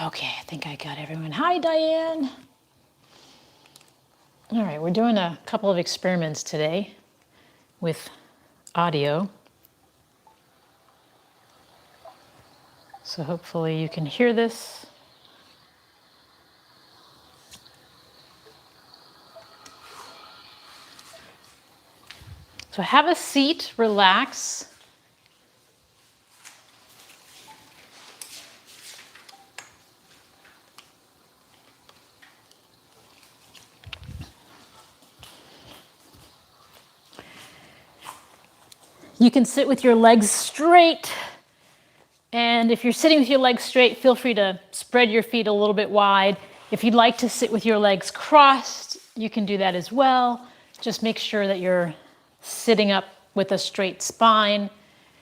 Okay, I think I got everyone. Hi, Diane. All right, we're doing a couple of experiments today with audio. So hopefully you can hear this. So have a seat, relax. You can sit with your legs straight. And if you're sitting with your legs straight, feel free to spread your feet a little bit wide. If you'd like to sit with your legs crossed, you can do that as well. Just make sure that you're sitting up with a straight spine.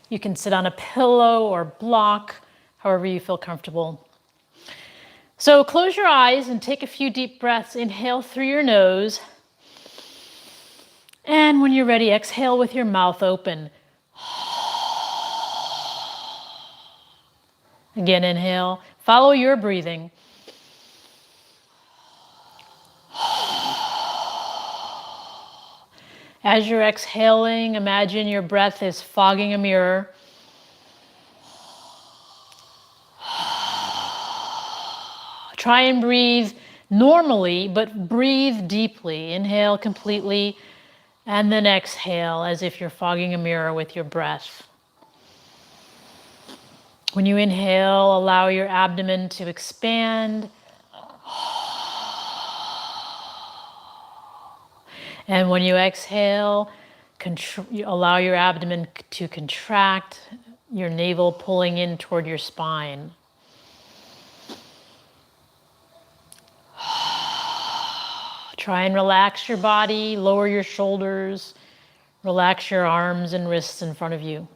You can sit on a pillow or block, however you feel comfortable. So close your eyes and take a few deep breaths. Inhale through your nose. And when you're ready, exhale with your mouth open. Again, inhale. Follow your breathing. As you're exhaling, imagine your breath is fogging a mirror. Try and breathe normally, but breathe deeply. Inhale completely, and then exhale as if you're fogging a mirror with your breath. When you inhale, allow your abdomen to expand. And when you exhale, allow your abdomen to contract, your navel pulling in toward your spine. Try and relax your body, lower your shoulders, relax your arms and wrists in front of you.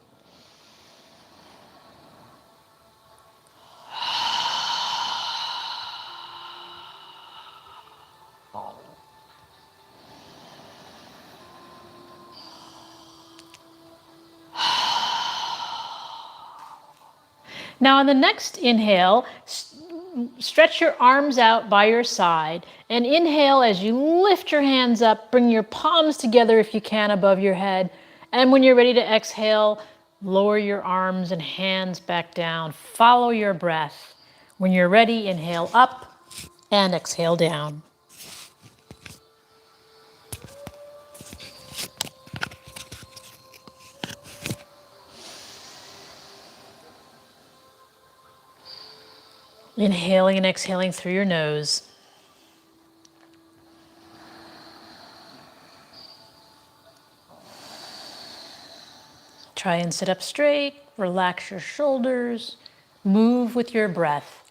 Now on the next inhale, stretch your arms out by your side and inhale as you lift your hands up, bring your palms together if you can above your head. And when you're ready to exhale, lower your arms and hands back down. Follow your breath. When you're ready, inhale up and exhale down. Inhaling and exhaling through your nose. Try and sit up straight, relax your shoulders, move with your breath.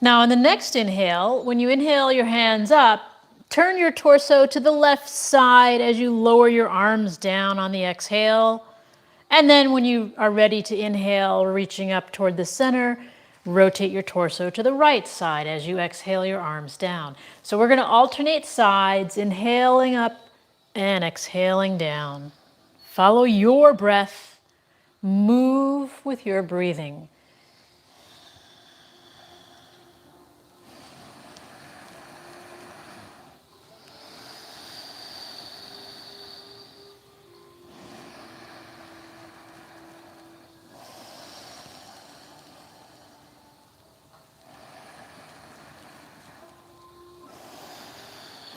Now on the next inhale, when you inhale your hands up, turn your torso to the left side as you lower your arms down on the exhale. And then when you are ready to inhale, reaching up toward the center, rotate your torso to the right side as you exhale your arms down. So we're going to alternate sides, inhaling up and exhaling down. Follow your breath. Move with your breathing.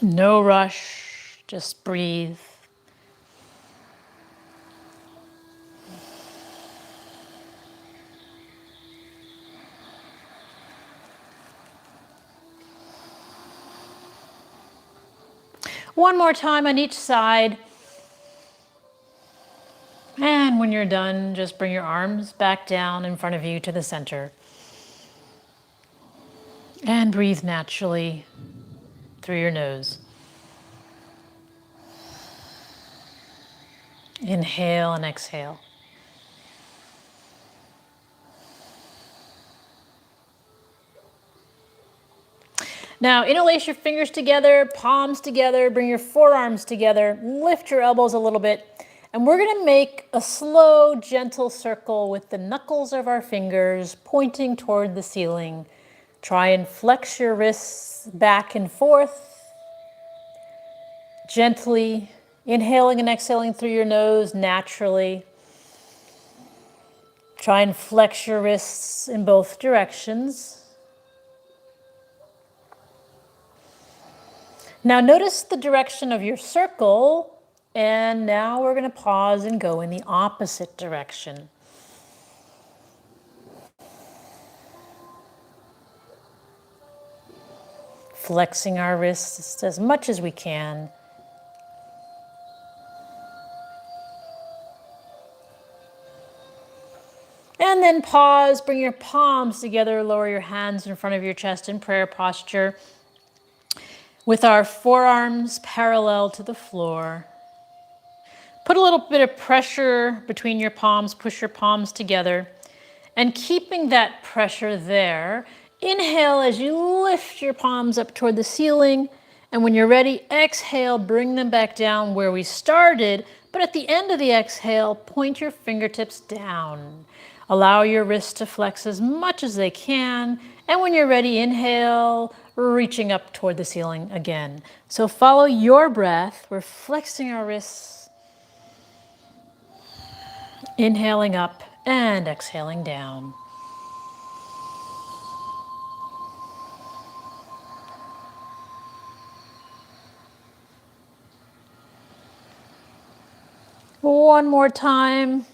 No rush, just breathe. One more time on each side. And when you're done, just bring your arms back down in front of you to the center. And breathe naturally through your nose. Inhale and exhale. Now, interlace your fingers together, palms together, bring your forearms together, lift your elbows a little bit, and we're going to make a slow, gentle circle with the knuckles of our fingers pointing toward the ceiling. Try and flex your wrists back and forth, gently inhaling and exhaling through your nose naturally. Try and flex your wrists in both directions. Now notice the direction of your circle, and now we're going to pause and go in the opposite direction. Flexing our wrists as much as we can. And then pause, bring your palms together, lower your hands in front of your chest in prayer posture, with our forearms parallel to the floor. Put a little bit of pressure between your palms, push your palms together, and keeping that pressure there, inhale as you lift your palms up toward the ceiling, and when you're ready, exhale, bring them back down where we started, but at the end of the exhale, point your fingertips down. Allow your wrists to flex as much as they can, and when you're ready, inhale, reaching up toward the ceiling again. So follow your breath. We're flexing our wrists, inhaling up and exhaling down. One more time.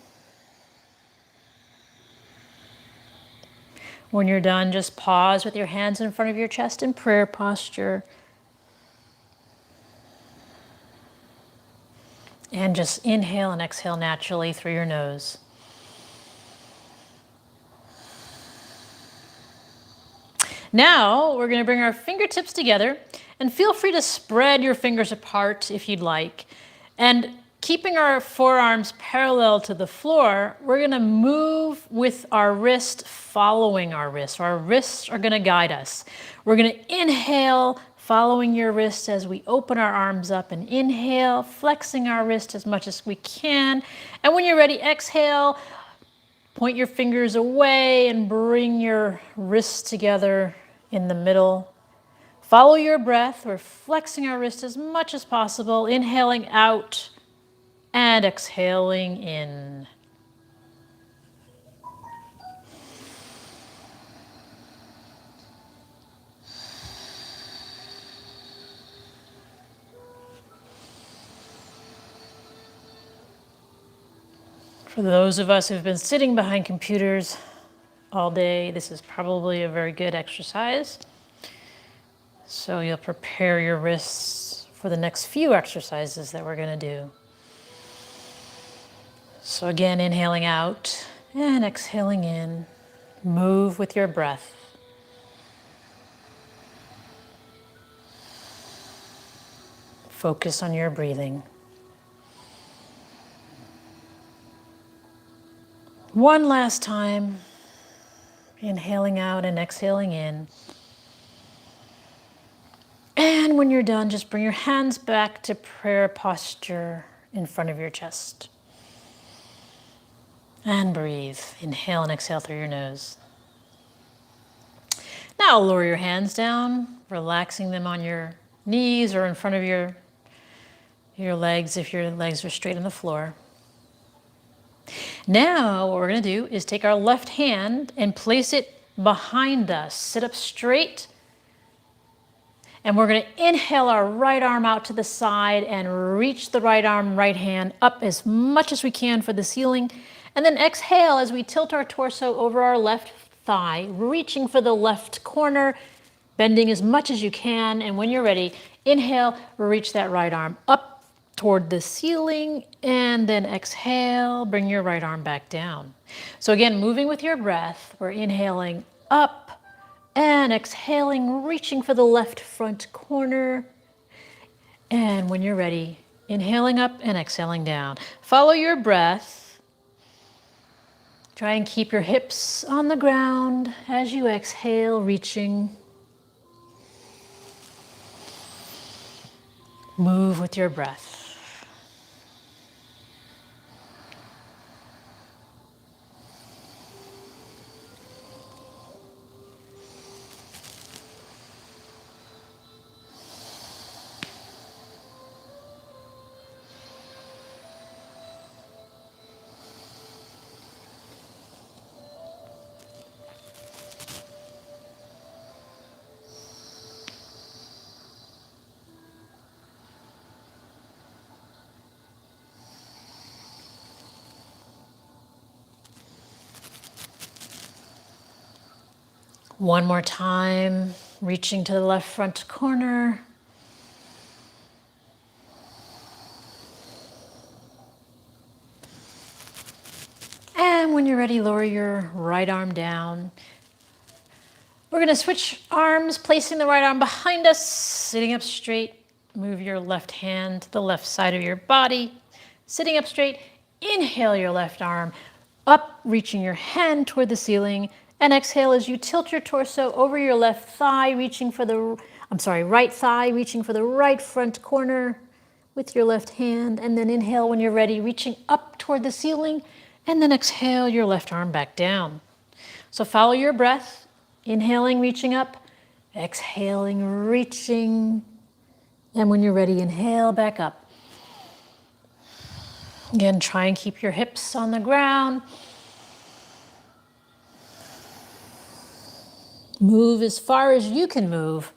When you're done, just pause with your hands in front of your chest in prayer posture. And just inhale and exhale naturally through your nose. Now, we're going to bring our fingertips together, and feel free to spread your fingers apart if you'd like. And keeping our forearms parallel to the floor, we're going to move with our wrist following our wrist. Our wrists are going to guide us. We're going to inhale, following your wrist as we open our arms up, and inhale, flexing our wrist as much as we can. And when you're ready, exhale, point your fingers away and bring your wrists together in the middle. Follow your breath. We're flexing our wrist as much as possible, inhaling out and exhaling in. For those of us who've been sitting behind computers all day, this is probably a very good exercise. So you'll prepare your wrists for the next few exercises that we're going to do. So again, inhaling out and exhaling in. Move with your breath. Focus on your breathing. One last time, inhaling out and exhaling in. And when you're done, just bring your hands back to prayer posture in front of your chest. And breathe. Inhale and exhale through your nose. Now lower your hands down, relaxing them on your knees or in front of your legs if your legs are straight on the floor. Now what we're going to do is take our left hand and place it behind us. Sit up straight. And we're going to inhale our right arm out to the side and reach the right arm, right hand up as much as we can for the ceiling. And then exhale as we tilt our torso over our left thigh, reaching for the left corner, bending as much as you can. And when you're ready, inhale, reach that right arm up toward the ceiling, and then exhale, bring your right arm back down. So again, moving with your breath, we're inhaling up and exhaling, reaching for the left front corner. And when you're ready, Inhaling up and exhaling down. Follow your breath. Try and keep your hips on the ground as you exhale, reaching. Move with your breath. One more time, reaching to the left front corner. And when you're ready, lower your right arm down. We're going to switch arms, placing the right arm behind us, sitting up straight. Move your left hand to the left side of your body, sitting up straight. Inhale your left arm up, reaching your hand toward the ceiling. And exhale as you tilt your torso over your left thigh, reaching for the, right thigh, reaching for the right front corner with your left hand. And then inhale when you're ready, reaching up toward the ceiling. And then exhale your left arm back down. So follow your breath, inhaling, reaching up, exhaling, reaching. And when you're ready, inhale back up. Again, try and keep your hips on the ground. Move as far as you can move.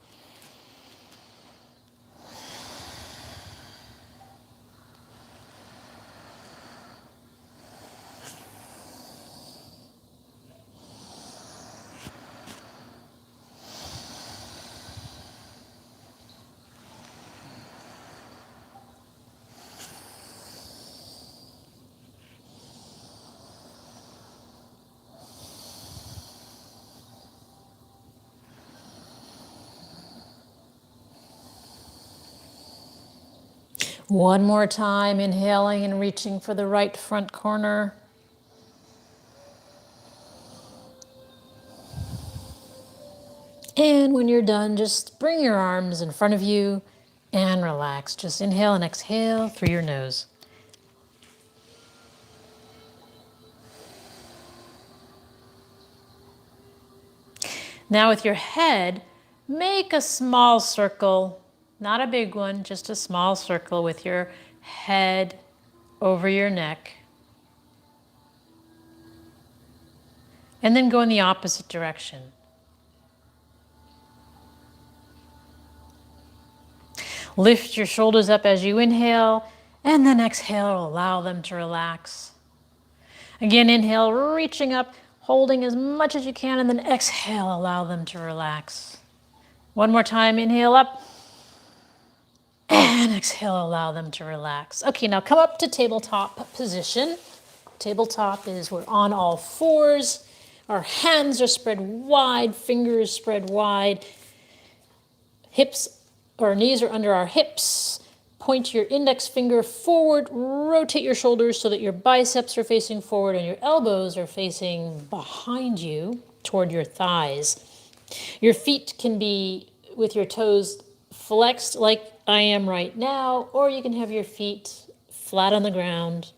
One more time, inhaling and reaching for the right front corner. And when you're done, just bring your arms in front of you and relax. Just inhale and exhale through your nose. Now with your head, make a small circle, not a big one, just a small circle with your head over your neck. And then go in the opposite direction. Lift your shoulders up as you inhale, and then exhale, allow them to relax. Again, inhale, reaching up, holding as much as you can, and then exhale, allow them to relax. One more time, inhale up, and exhale, allow them to relax. Okay, now come up to tabletop position. Tabletop is we're on all fours. Our hands are spread wide, fingers spread wide. Hips or knees are under our hips. Point your index finger forward, rotate your shoulders so that your biceps are facing forward and your elbows are facing behind you toward your thighs. Your feet can be with your toes flexed like I am right now, or you can have your feet flat on the ground.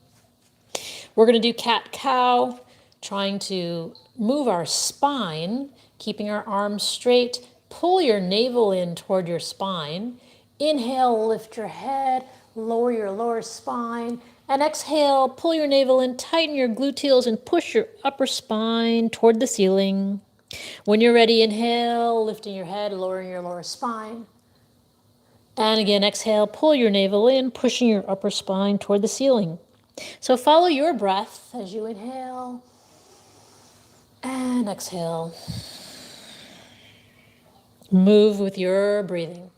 We're going to do cat-cow, trying to move our spine, keeping our arms straight. Pull your navel in toward your spine. Inhale, lift your head, lower your lower spine. And exhale, pull your navel in, tighten your gluteals, and push your upper spine toward the ceiling. When you're ready, inhale, lifting your head, lowering your lower spine. And again, exhale, pull your navel in, pushing your upper spine toward the ceiling. So follow your breath as you inhale and exhale. Move with your breathing.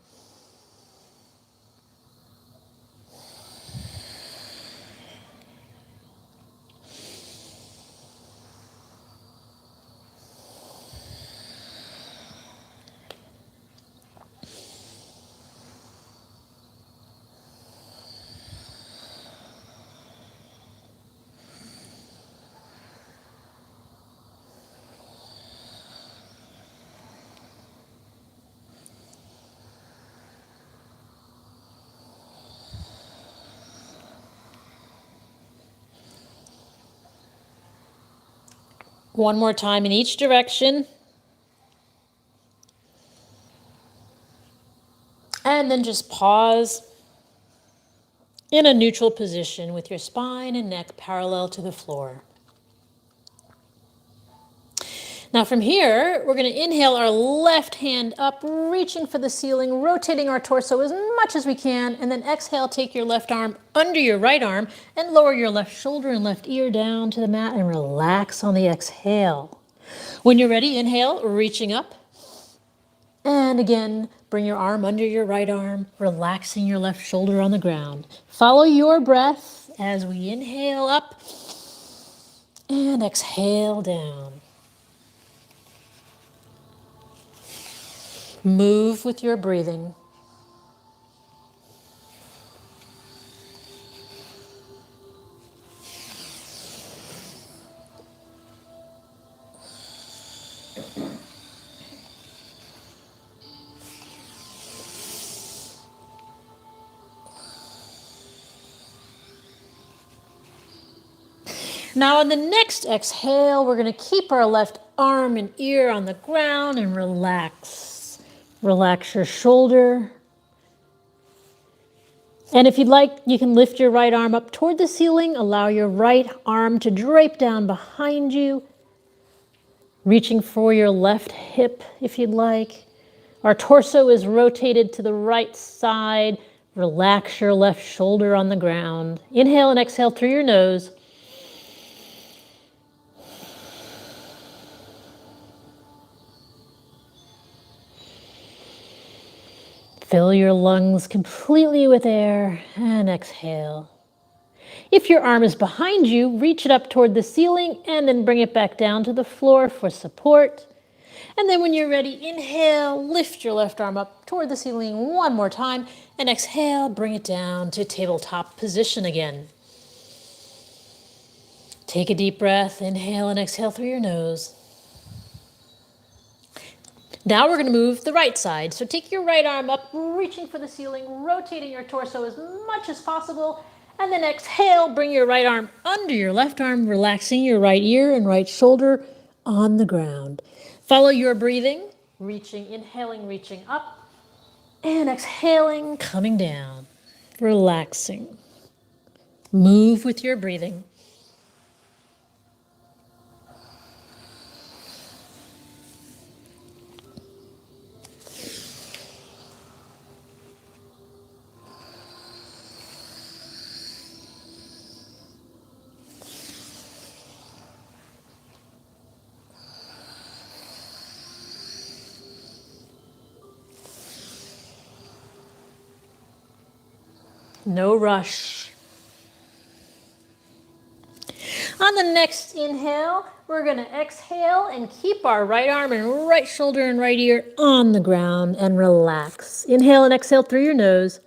One more time in each direction. And then just pause in a neutral position with your spine and neck parallel to the floor. Now from here, we're going to inhale our left hand up, reaching for the ceiling, rotating our torso as much as we can, and then exhale, take your left arm under your right arm and lower your left shoulder and left ear down to the mat and relax on the exhale. When you're ready, inhale, reaching up. And again, bring your arm under your right arm, relaxing your left shoulder on the ground. Follow your breath as we inhale up and exhale down. Move with your breathing. Now on the next exhale, we're going to keep our left arm and ear on the ground and relax. Relax your shoulder. And if you'd like, you can lift your right arm up toward the ceiling. Allow your right arm to drape down behind you. Reaching for your left hip if you'd like. Our torso is rotated to the right side. Relax your left shoulder on the ground. Inhale and exhale through your nose. Fill your lungs completely with air and exhale. If your arm is behind you, reach it up toward the ceiling and then bring it back down to the floor for support. And then when you're ready, inhale, lift your left arm up toward the ceiling one more time, and exhale, bring it down to tabletop position again. Take a deep breath, inhale and exhale through your nose. Now we're going to move the right side. So take your right arm up, reaching for the ceiling, rotating your torso as much as possible, and then exhale, bring your right arm under your left arm, relaxing your right ear and right shoulder on the ground. Follow your breathing, inhaling, reaching up, and exhaling, coming down, relaxing. Move with your breathing. No rush. On the next inhale, we're going to exhale and keep our right arm and right shoulder and right ear on the ground and relax. Inhale and exhale through your nose.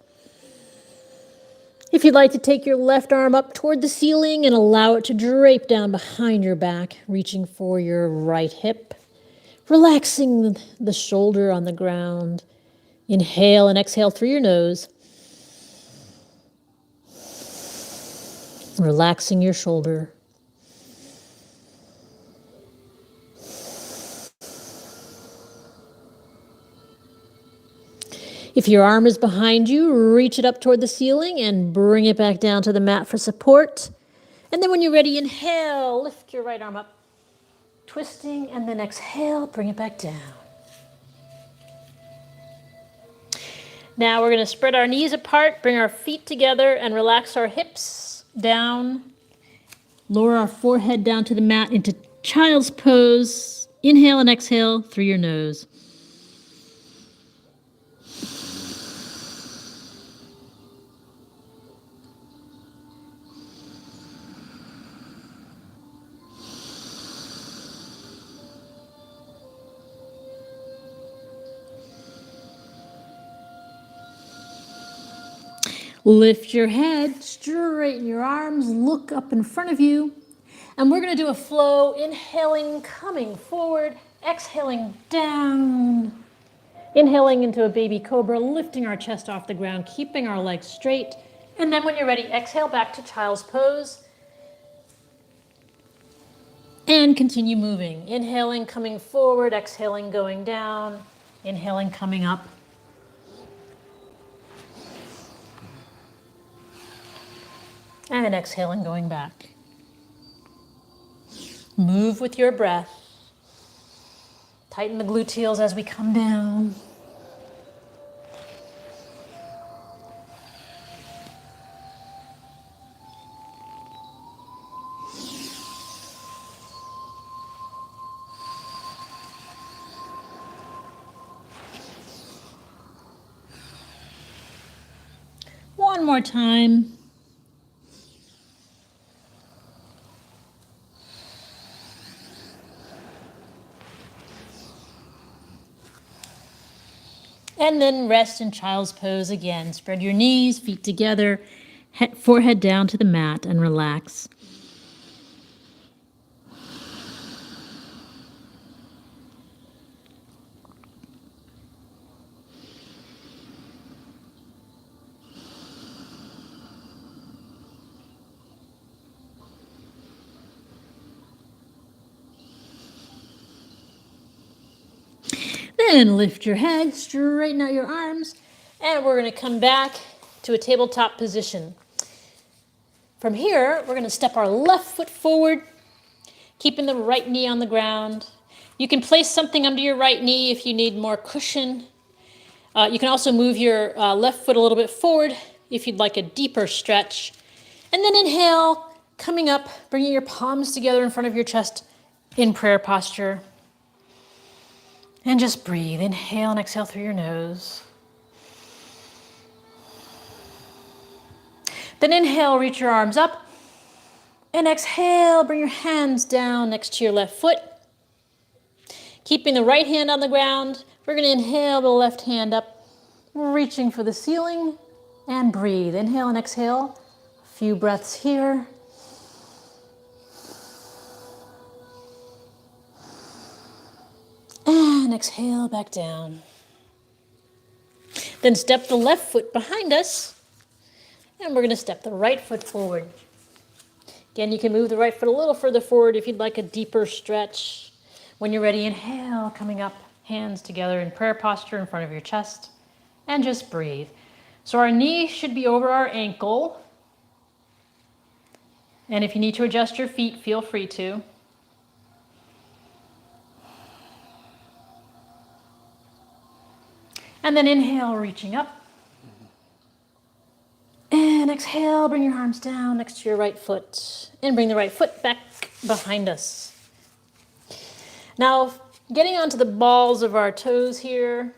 If you'd like to take your left arm up toward the ceiling and allow it to drape down behind your back, reaching for your right hip, relaxing the shoulder on the ground. Inhale and exhale through your nose. Relaxing your shoulder. If your arm is behind you, reach it up toward the ceiling and bring it back down to the mat for support. And then when you're ready, inhale, lift your right arm up, twisting, and then exhale, bring it back down. Now we're going to spread our knees apart, bring our feet together, and relax our hips down. Lower our forehead down to the mat into child's pose. Inhale and exhale through your nose. Lift your head, straighten your arms, look up in front of you. And we're going to do a flow, inhaling, coming forward, exhaling down. Inhaling into a baby cobra, lifting our chest off the ground, keeping our legs straight. And then when you're ready, exhale back to child's pose. And continue moving. Inhaling, coming forward, exhaling, going down, inhaling, coming up. And then exhaling, going back. Move with your breath. Tighten the gluteals as we come down. One more time. And then rest in child's pose again. Spread your knees, feet together, forehead down to the mat, and relax. Then lift your head, straighten out your arms, and we're going to come back to a tabletop position. From here, we're going to step our left foot forward, keeping the right knee on the ground. You can place something under your right knee if you need more cushion. You can also move your left foot a little bit forward if you'd like a deeper stretch. And then inhale, coming up, bringing your palms together in front of your chest in prayer posture. And just breathe. Inhale and exhale through your nose. Then inhale, reach your arms up. And exhale, bring your hands down next to your left foot. Keeping the right hand on the ground, we're going to inhale the left hand up, reaching for the ceiling, and breathe. Inhale and exhale. A few breaths here. And exhale back down. Then step the left foot behind us, and we're going to step the right foot forward. Again, you can move the right foot a little further forward if you'd like a deeper stretch. When you're ready, inhale, coming up, hands together in prayer posture in front of your chest, and just breathe. So our knee should be over our ankle, and if you need to adjust your feet, feel free to. And then inhale, reaching up. And exhale, bring your arms down next to your right foot. And bring the right foot back behind us. Now, getting onto the balls of our toes here,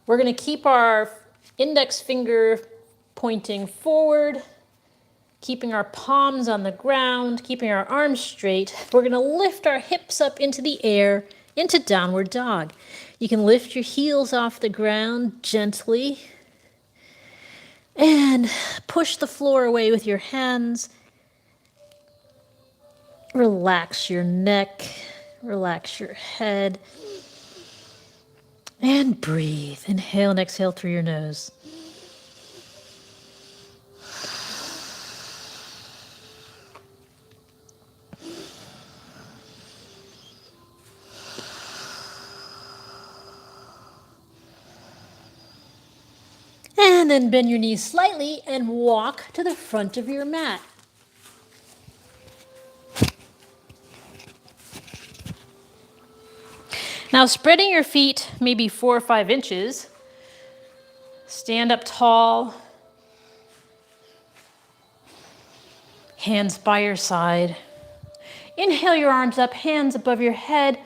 we're going to keep our index finger pointing forward, keeping our palms on the ground, keeping our arms straight. We're going to lift our hips up into the air, into downward dog. You can lift your heels off the ground gently and push the floor away with your hands. Relax your neck, relax your head, and breathe. Inhale and exhale through your nose. And then bend your knees slightly and walk to the front of your mat. Now spreading your feet maybe 4 or 5 inches. Stand up tall. Hands by your side. Inhale your arms up, hands above your head.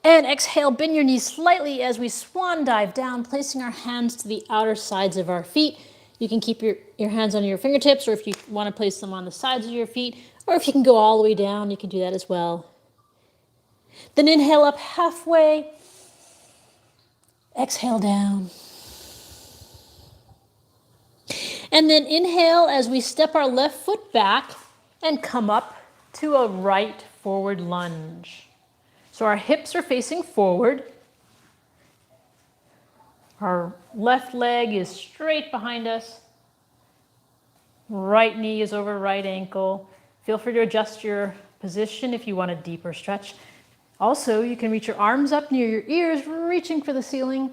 And exhale, bend your knees slightly as we swan dive down, placing our hands to the outer sides of our feet. You can keep your hands on your fingertips, or if you want to place them on the sides of your feet, or if you can go all the way down, you can do that as well. Then inhale up halfway. Exhale down. And then inhale as we step our left foot back and come up to a right forward lunge. So our hips are facing forward. Our left leg is straight behind us. Right knee is over right ankle. Feel free to adjust your position if you want a deeper stretch. Also, you can reach your arms up near your ears, reaching for the ceiling.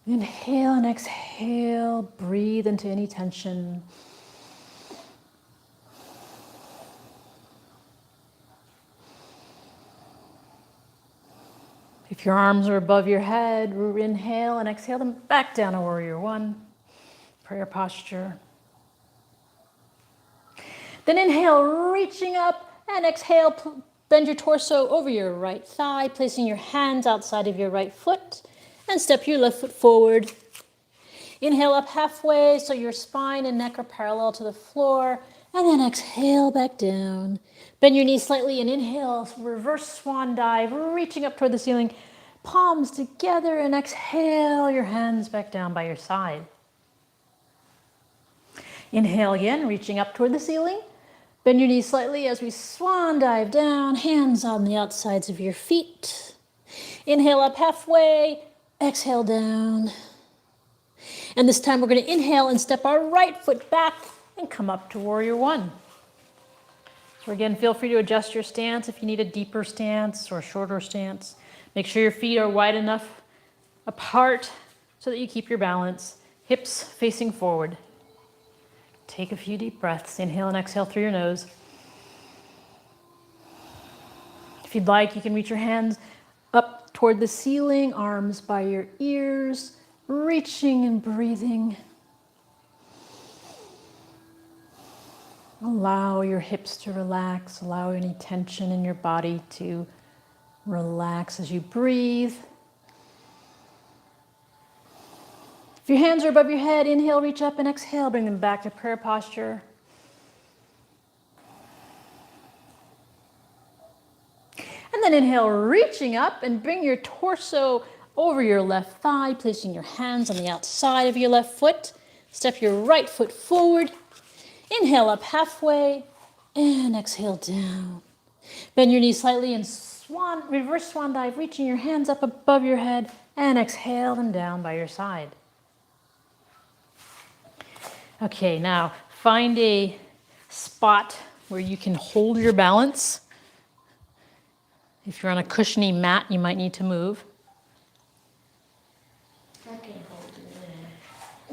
Inhale and exhale. Breathe into any tension. If your arms are above your head, inhale and exhale them back down to warrior one. Prayer posture. Then inhale, reaching up, and exhale, bend your torso over your right thigh, placing your hands outside of your right foot, and step your left foot forward. Inhale up halfway so your spine and neck are parallel to the floor, and then exhale back down. Bend your knees slightly and inhale, reverse swan dive, reaching up toward the ceiling, palms together, and exhale your hands back down by your side. Inhale again, reaching up toward the ceiling. Bend your knees slightly as we swan dive down, hands on the outsides of your feet. Inhale up halfway, exhale down. And this time we're going to inhale and step our right foot back and come up to warrior one. So again, feel free to adjust your stance if you need a deeper stance or a shorter stance. Make sure your feet are wide enough apart so that you keep your balance. Hips facing forward. Take a few deep breaths. Inhale and exhale through your nose. If you'd like, you can reach your hands up toward the ceiling, arms by your ears, reaching and breathing. Allow your hips to relax. Allow any tension in your body to relax as you breathe. If your hands are above your head, inhale, reach up, and exhale, bring them back to prayer posture. And then inhale, reaching up, and bring your torso over your left thigh, placing your hands on the outside of your left foot. Step your right foot forward. Inhale up halfway, and exhale down. Bend your knees slightly and reverse swan dive, reaching your hands up above your head, and exhale them down by your side. Okay, now find a spot where you can hold your balance. If you're on a cushiony mat, you might need to move.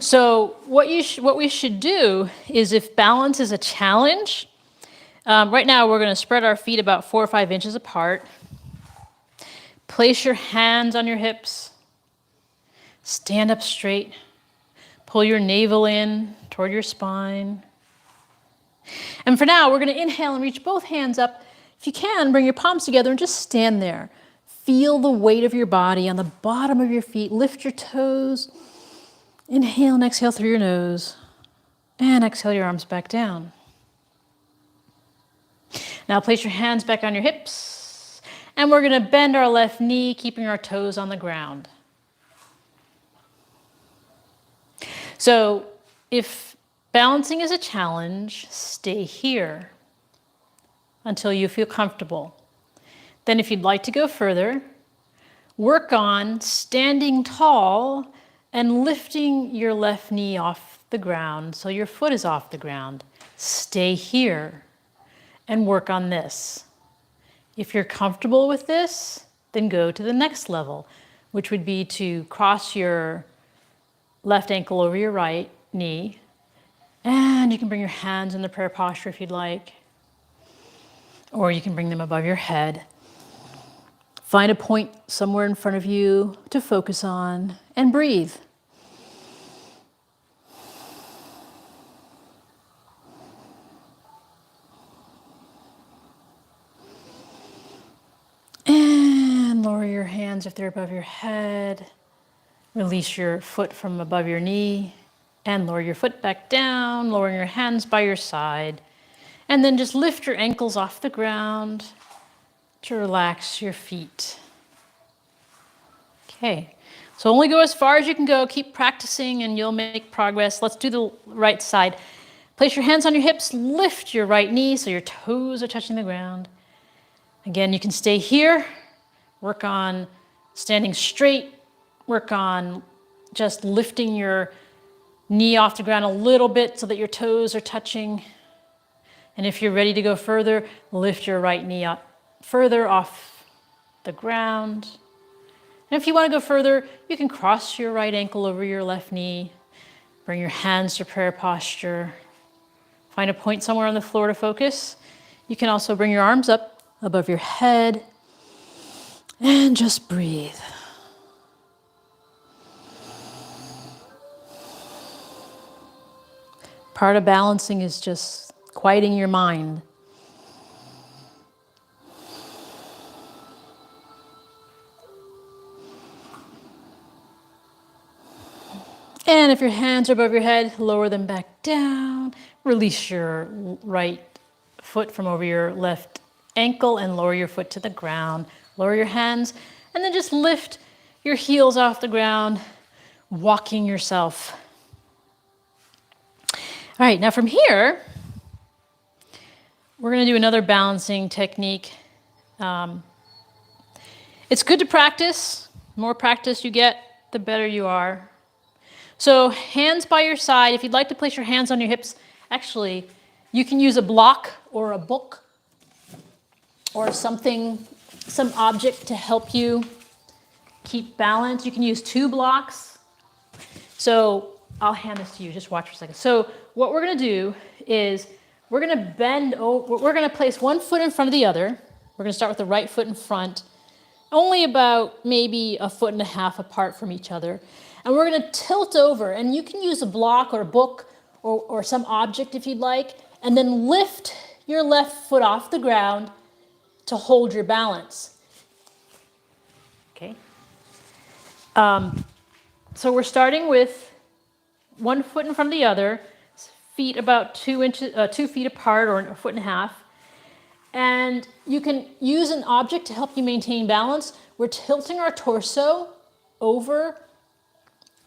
So what we should do is, if balance is a challenge, right now we're going to spread our feet about 4 or 5 inches apart. Place your hands on your hips. Stand up straight. Pull your navel in toward your spine. And for now, we're going to inhale and reach both hands up. If you can, bring your palms together and just stand there. Feel the weight of your body on the bottom of your feet. Lift your toes. Inhale and exhale through your nose. And exhale your arms back down. Now place your hands back on your hips. And we're going to bend our left knee, keeping our toes on the ground. So if balancing is a challenge, stay here until you feel comfortable. Then if you'd like to go further, work on standing tall and lifting your left knee off the ground so your foot is off the ground. Stay here and work on this. If you're comfortable with this, then go to the next level, which would be to cross your left ankle over your right knee. And you can bring your hands in the prayer posture if you'd like. Or you can bring them above your head. Find a point somewhere in front of you to focus on and breathe. And lower your hands if they're above your head. Release your foot from above your knee and lower your foot back down, lowering your hands by your side. And then just lift your ankles off the ground to relax your feet. Okay, so only go as far as you can go. Keep practicing and you'll make progress. Let's do the right side. Place your hands on your hips, lift your right knee so your toes are touching the ground. Again, you can stay here, work on standing straight, work on just lifting your knee off the ground a little bit so that your toes are touching. And if you're ready to go further, lift your right knee up further off the ground. And if you want to go further, you can cross your right ankle over your left knee. Bring your hands to prayer posture. Find a point somewhere on the floor to focus. You can also bring your arms up above your head and just breathe. Part of balancing is just quieting your mind. And if your hands are above your head, lower them back down. Release your right foot from over your left ankle and lower your foot to the ground. Lower your hands and then just lift your heels off the ground, walking yourself. All right, now from here, we're going to do another balancing technique. It's good to practice. The more practice you get, the better you are. So hands by your side. If you'd like to place your hands on your hips, actually, you can use a block or a book or something, some object to help you keep balance. You can use 2 blocks. So I'll hand this to you. Just watch for a second. So what we're going to do is we're going to bend over. We're going to place one foot in front of the other. We're going to start with the right foot in front, only about maybe 1.5 feet apart from each other. And we're going to tilt over, and you can use a block or a book or some object if you'd like, and then lift your left foot off the ground to hold your balance. Okay. So we're starting with 1 foot in front of the other, feet about 2 feet apart or 1.5 feet. And you can use an object to help you maintain balance. We're tilting our torso over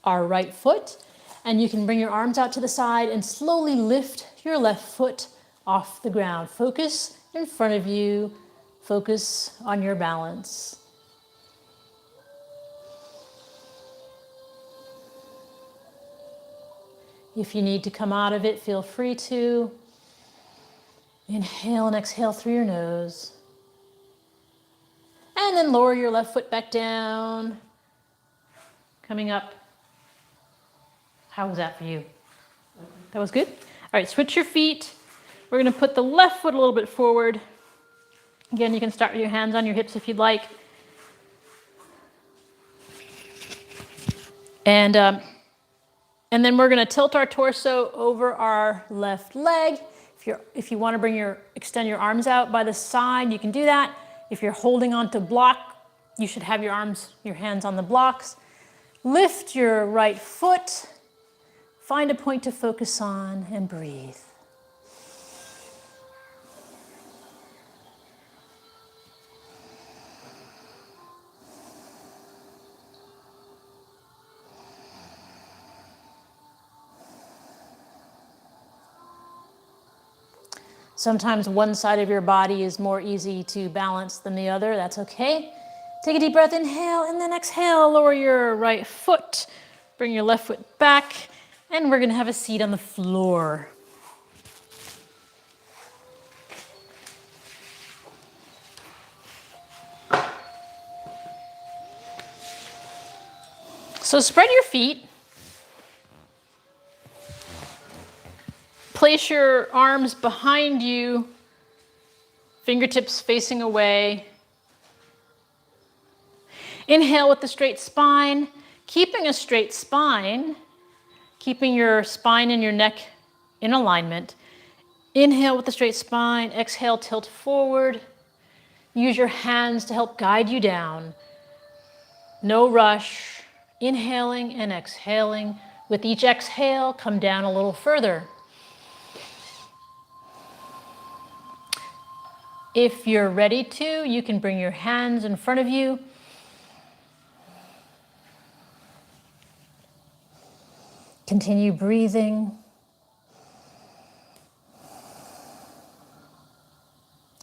our right foot, and you can bring your arms out to the side and slowly lift your left foot off the ground. Focus in front of you. Focus on your balance. If you need to come out of it, feel free to. Inhale and exhale through your nose. And then lower your left foot back down. Coming up. How was that for you? That was good? All right, switch your feet. We're going to put the left foot a little bit forward. Again, you can start with your hands on your hips if you'd like. And then we're going to tilt our torso over our left leg. If you want to extend your arms out by the side, you can do that. If you're holding onto block, you should have your hands on the blocks. Lift your right foot. Find a point to focus on and breathe. Sometimes one side of your body is more easy to balance than the other. That's okay. Take a deep breath, inhale, and then exhale. Lower your right foot. Bring your left foot back, and we're going to have a seat on the floor. So spread your feet. Place your arms behind you, fingertips facing away. Inhale with the straight spine, keeping a straight spine, keeping your spine and your neck in alignment. Inhale with the straight spine, exhale, tilt forward. Use your hands to help guide you down. No rush, inhaling and exhaling. With each exhale, come down a little further. If you're ready to, you can bring your hands in front of you. Continue breathing.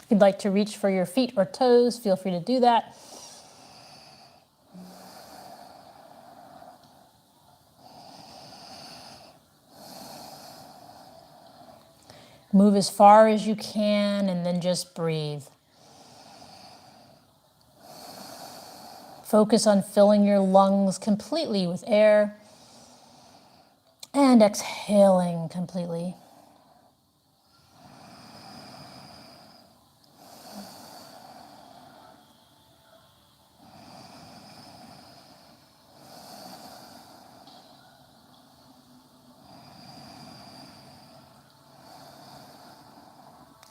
If you'd like to reach for your feet or toes, feel free to do that. Move as far as you can and then just breathe. Focus on filling your lungs completely with air and exhaling completely.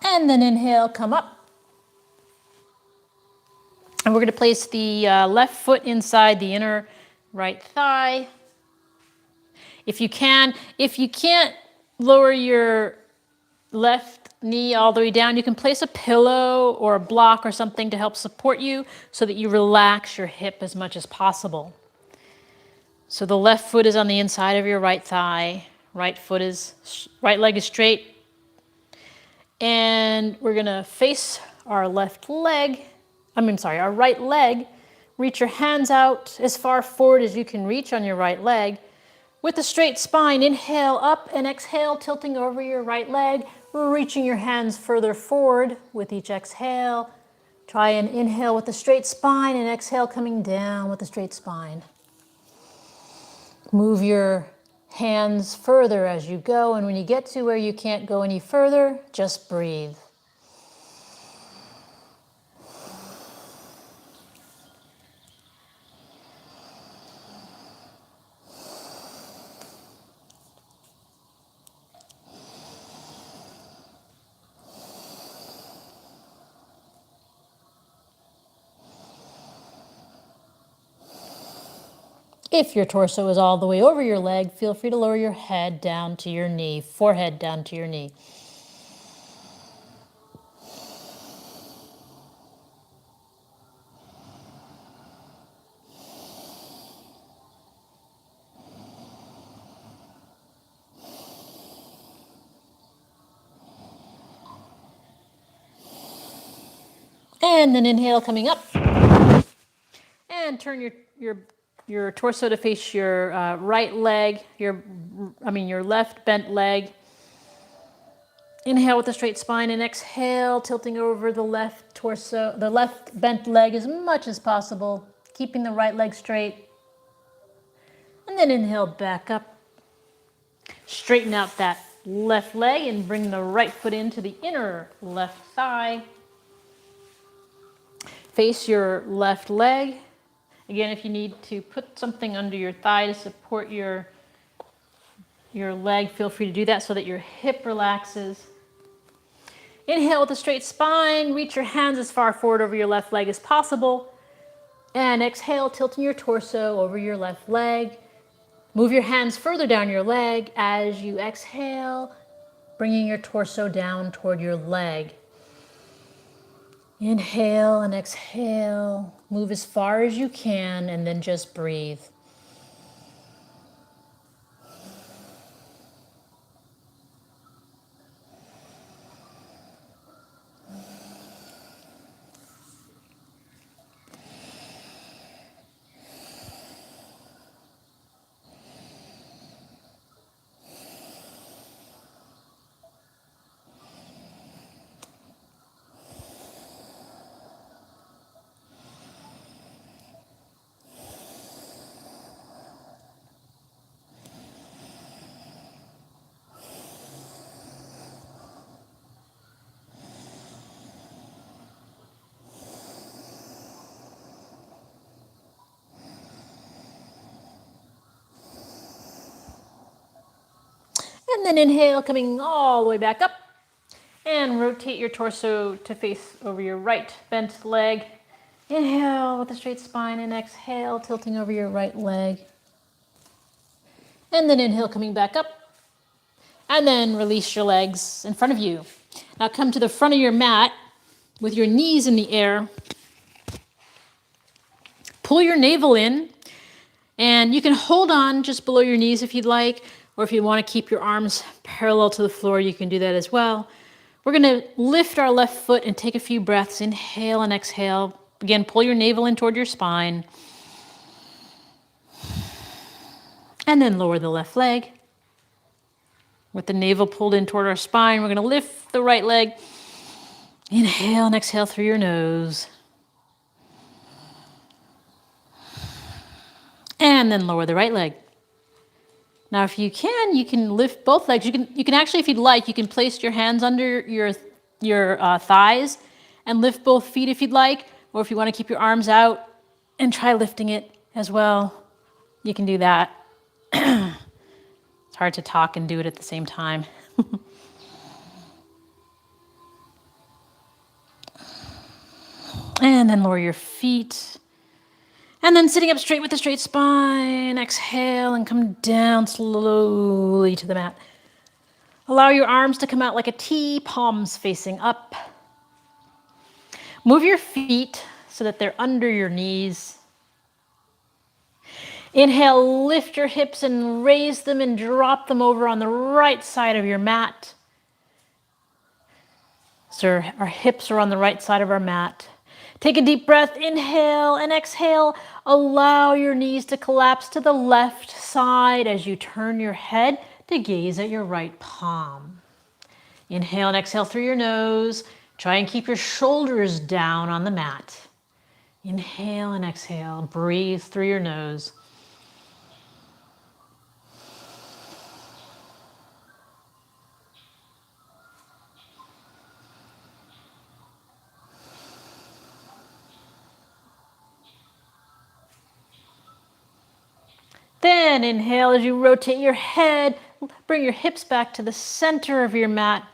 And then inhale, come up. And we're going to place the left foot inside the inner right thigh. If you can't lower your left knee all the way down, you can place a pillow or a block or something to help support you so that you relax your hip as much as possible. So the left foot is on the inside of your right thigh. Right leg is straight. And we're going to face our our right leg. Reach your hands out as far forward as you can reach on your right leg. With a straight spine, inhale up and exhale, tilting over your right leg, reaching your hands further forward with each exhale. Try and inhale with a straight spine and exhale coming down with a straight spine. Move your hands further as you go, and when you get to where you can't go any further, just breathe. If your torso is all the way over your leg, feel free to lower your head down to your knee, forehead down to your knee. And then inhale coming up. And turn your torso to face your right leg, your left bent leg. Inhale with a straight spine and exhale, tilting over the left bent leg as much as possible, keeping the right leg straight. And then inhale back up. Straighten out that left leg and bring the right foot into the inner left thigh. Face your left leg. Again, if you need to put something under your thigh to support your leg, feel free to do that so that your hip relaxes. Inhale with a straight spine. Reach your hands as far forward over your left leg as possible. And exhale, tilting your torso over your left leg. Move your hands further down your leg as you exhale, bringing your torso down toward your leg. Inhale and exhale. Move as far as you can and then just breathe. And then inhale, coming all the way back up. And rotate your torso to face over your right bent leg. Inhale with a straight spine and exhale, tilting over your right leg. And then inhale, coming back up. And then release your legs in front of you. Now come to the front of your mat with your knees in the air. Pull your navel in. And you can hold on just below your knees if you'd like. Or if you want to keep your arms parallel to the floor, you can do that as well. We're going to lift our left foot and take a few breaths. Inhale and exhale. Again, pull your navel in toward your spine. And then lower the left leg. With the navel pulled in toward our spine, we're going to lift the right leg. Inhale and exhale through your nose. And then lower the right leg. Now, if you can lift both legs. You can actually, if you'd like, you can place your hands under your thighs and lift both feet if you'd like. Or if you want to keep your arms out and try lifting it as well, you can do that. It's hard to talk and do it at the same time. And then lower your feet. And then sitting up straight with a straight spine, exhale and come down slowly to the mat. Allow your arms to come out like a T, palms facing up. Move your feet so that they're under your knees. Inhale, lift your hips and raise them and drop them over on the right side of your mat. So our hips are on the right side of our mat. Take a deep breath, inhale and exhale. Allow your knees to collapse to the left side as you turn your head to gaze at your right palm. Inhale and exhale through your nose. Try and keep your shoulders down on the mat. Inhale and exhale. Breathe through your nose. Then inhale as you rotate your head, bring your hips back to the center of your mat.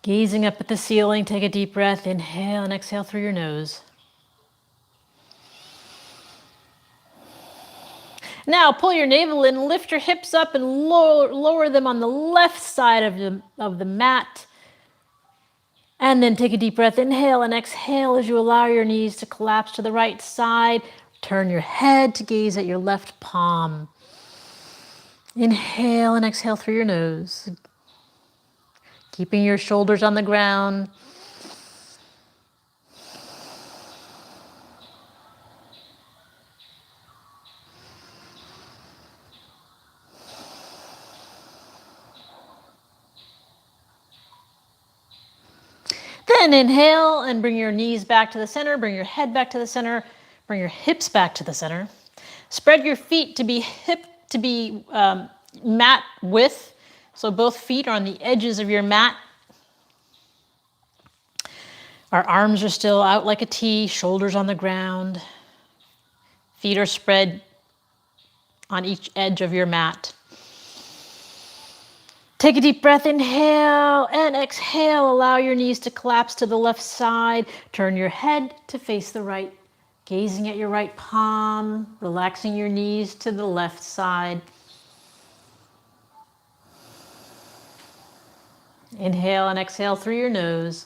Gazing up at the ceiling, take a deep breath, inhale and exhale through your nose. Now pull your navel in, lift your hips up and lower them on the left side of the mat. And then take a deep breath, inhale and exhale as you allow your knees to collapse to the right side. Turn your head to gaze at your left palm. Inhale and exhale through your nose. Keeping your shoulders on the ground. Then inhale and bring your knees back to the center, bring your head back to the center, bring your hips back to the center. Spread your feet to be mat width, so both feet are on the edges of your mat. Our arms are still out like a T, shoulders on the ground. Feet are spread on each edge of your mat. Take a deep breath, inhale and exhale. Allow your knees to collapse to the left side. Turn your head to face the right, gazing at your right palm, relaxing your knees to the left side. Inhale and exhale through your nose.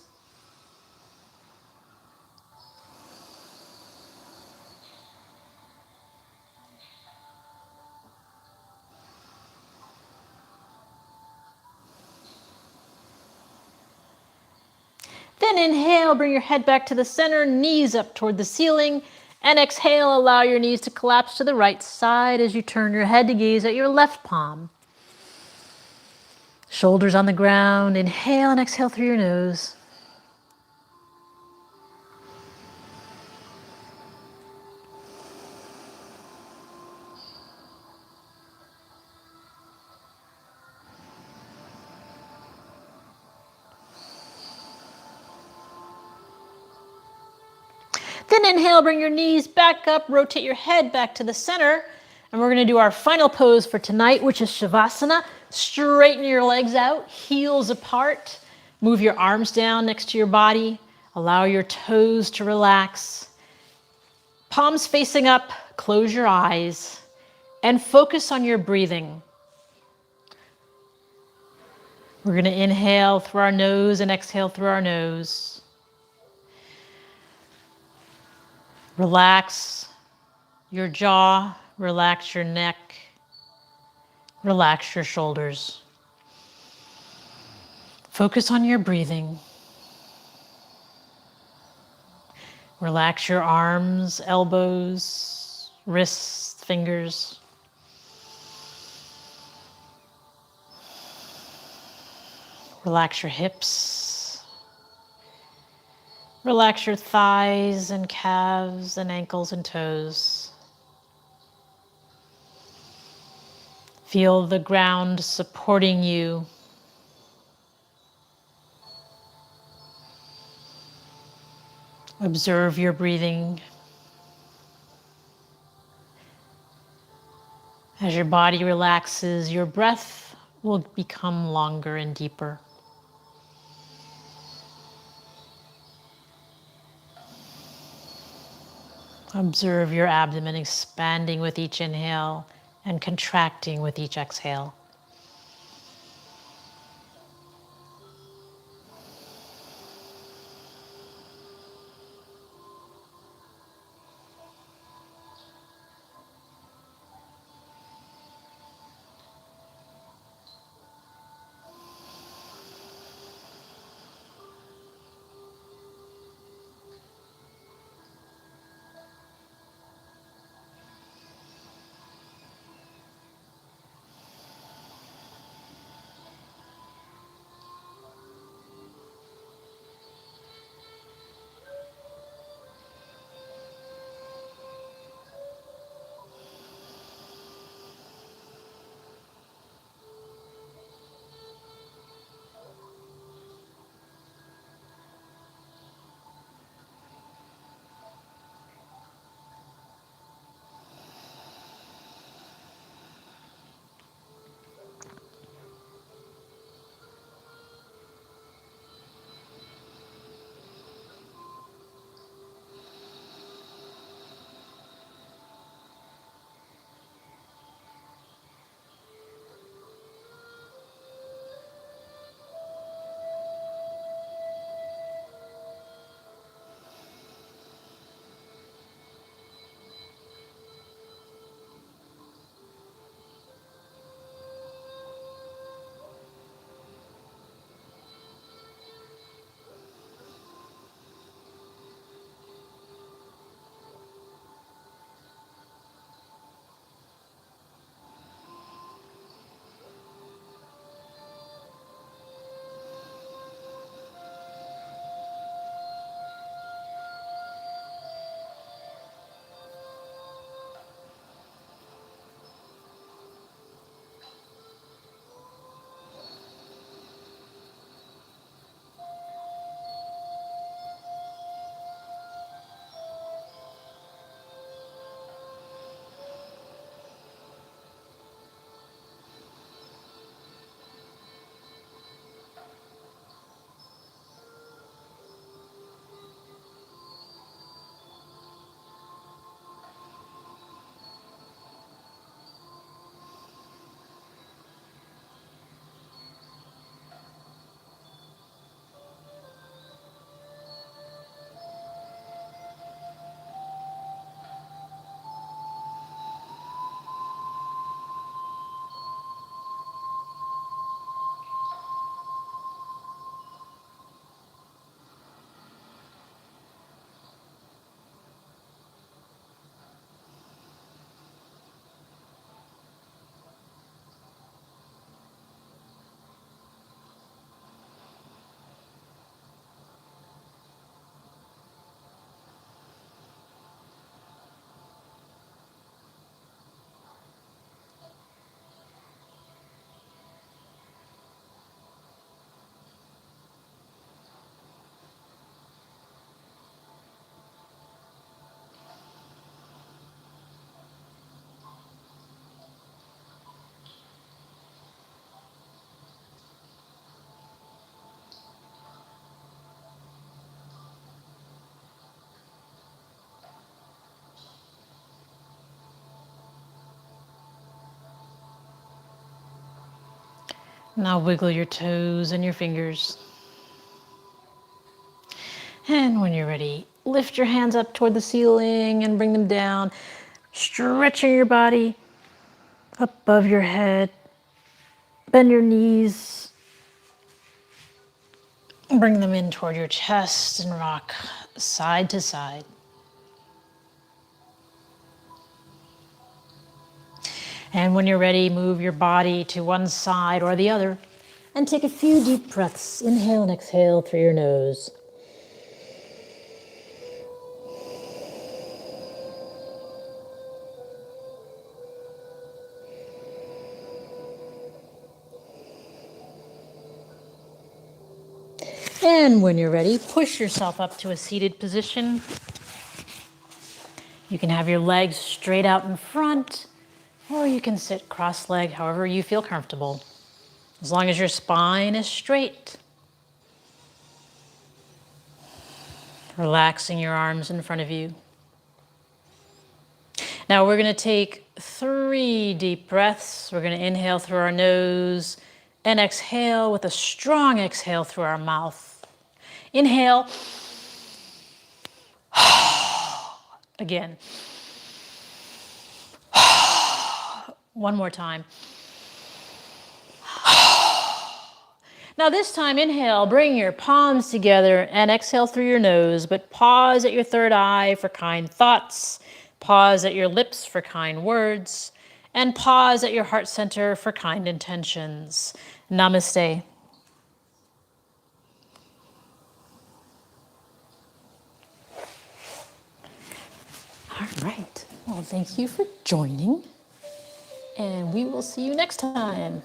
Then inhale, bring your head back to the center, knees up toward the ceiling. And exhale, allow your knees to collapse to the right side as you turn your head to gaze at your left palm. Shoulders on the ground. Inhale and exhale through your nose. Then inhale, bring your knees back up, rotate your head back to the center. And we're gonna do our final pose for tonight, which is Shavasana. Straighten your legs out, heels apart. Move your arms down next to your body. Allow your toes to relax. Palms facing up, close your eyes, and focus on your breathing. We're gonna inhale through our nose and exhale through our nose. Relax your jaw, relax your neck, relax your shoulders. Focus on your breathing. Relax your arms, elbows, wrists, fingers. Relax your hips. Relax your thighs and calves and ankles and toes. Feel the ground supporting you. Observe your breathing. As your body relaxes, your breath will become longer and deeper. Observe your abdomen expanding with each inhale and contracting with each exhale. Now wiggle your toes and your fingers. And when you're ready, lift your hands up toward the ceiling and bring them down, stretching your body above your head. Bend your knees, bring them in toward your chest and rock side to side. And when you're ready, move your body to one side or the other. And take a few deep breaths. Inhale and exhale through your nose. And when you're ready, push yourself up to a seated position. You can have your legs straight out in front, or you can sit cross-legged, however you feel comfortable, as long as your spine is straight. Relaxing your arms in front of you. Now we're going to take 3 deep breaths. We're going to inhale through our nose and exhale with a strong exhale through our mouth. Inhale. Again. One more time. Now this time, inhale, bring your palms together and exhale through your nose, but pause at your third eye for kind thoughts, pause at your lips for kind words, and pause at your heart center for kind intentions. Namaste. All right. Well, thank you for joining, and we will see you next time.